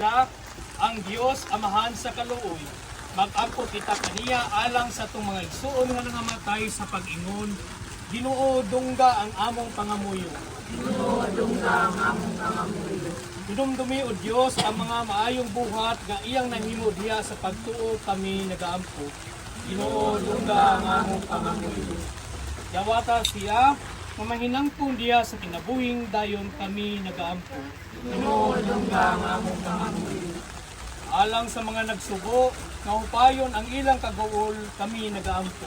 ang Dios Amahan sa kaluoy. Mag-ampo kita kaniya alang sa itong mga igsuon nga nangamatay sa pag-ingon. Ginoo dungga ang among pangamuyo. Ginoo dungga ang among pangamuyo. Dinumdumi o Dios ang mga maayong buhat nga iyang nahimo diha sa pagtuo kami nagaampo. Ginoo dungga ang among pangamuyo. Yawata siya mamahinangpon diha sa kinabuhing dayon kami nagaampo. Ginoo dungga ang among pangamuyo. Alang sa mga nagsugo, nahupayon ang ilang kagaol kami nagaampo.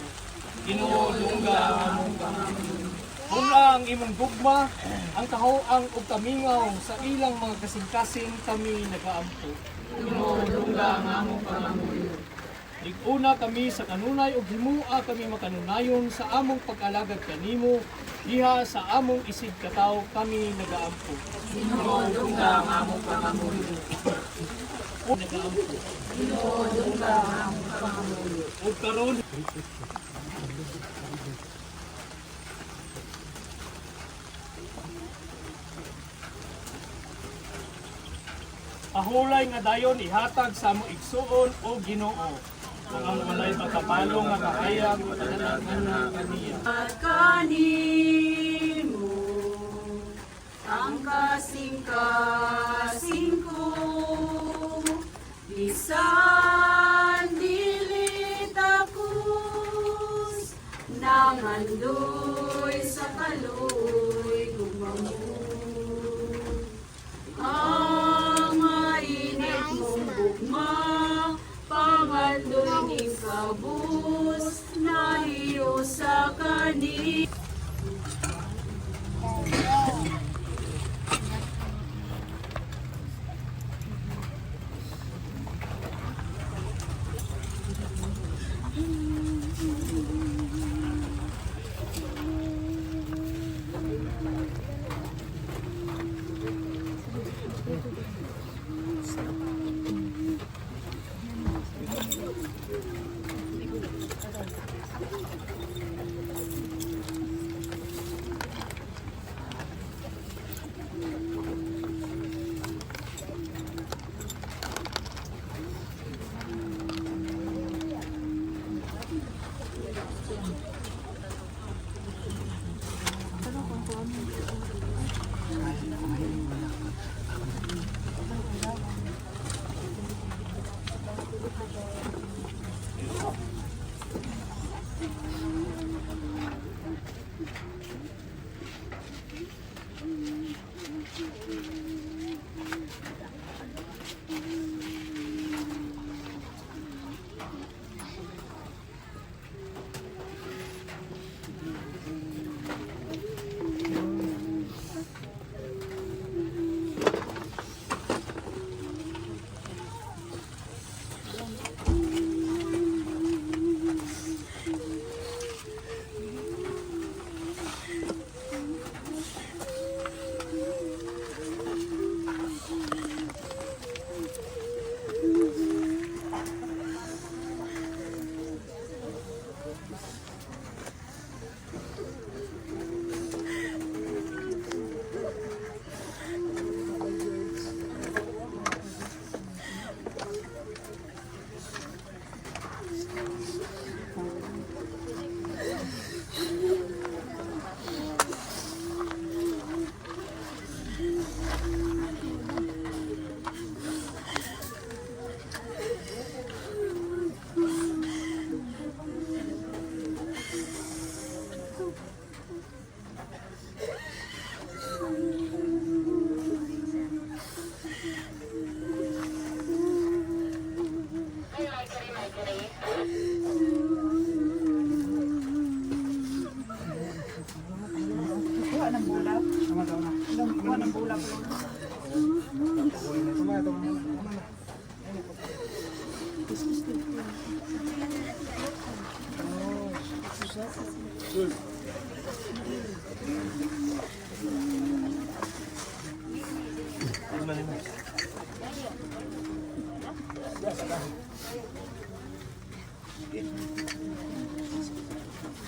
Ginoo dungga ang among pangamuyo. Una ang imong gugma, ang kahoang ug kamingaw sa ilang mga kasing-kasing kami nagaampo. Ginoo dungga ang among pangamuyo. Liguna kami sa kanunay ug himua kami makanunayon sa among pag-alagad kanimo diha sa among isig kataw kami nagaampo. Ginoo dungga ang among pangamuyo. Nagaampo. Ginoo dungga ang among pangamuyo. Ug karon pahulay nga dayon ihatag sa among igsuon o Ginoo. Ang walay makapalo nga kahayag patanagan na kaniya. At kanimo ang kasing-kasing ko, bisan dili takus, nangandoy sa kaloy gumamon. Ang mainit mong bugma, pangandoy ni kabus, nahiyo sa kanila.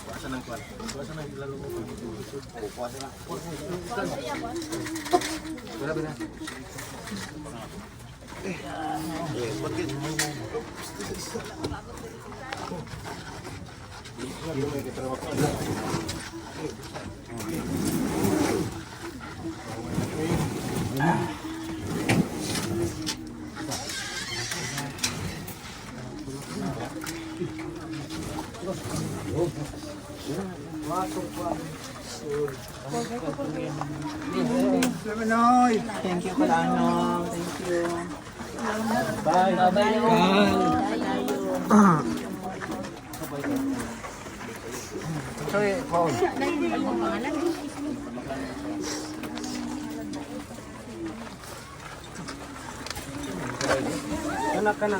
Puasa ng kwan. Puasa ng lalo mo. Puasa na. Wala ba na? Thank you, Kalano. Thank you. Sorry, Paul. Kana.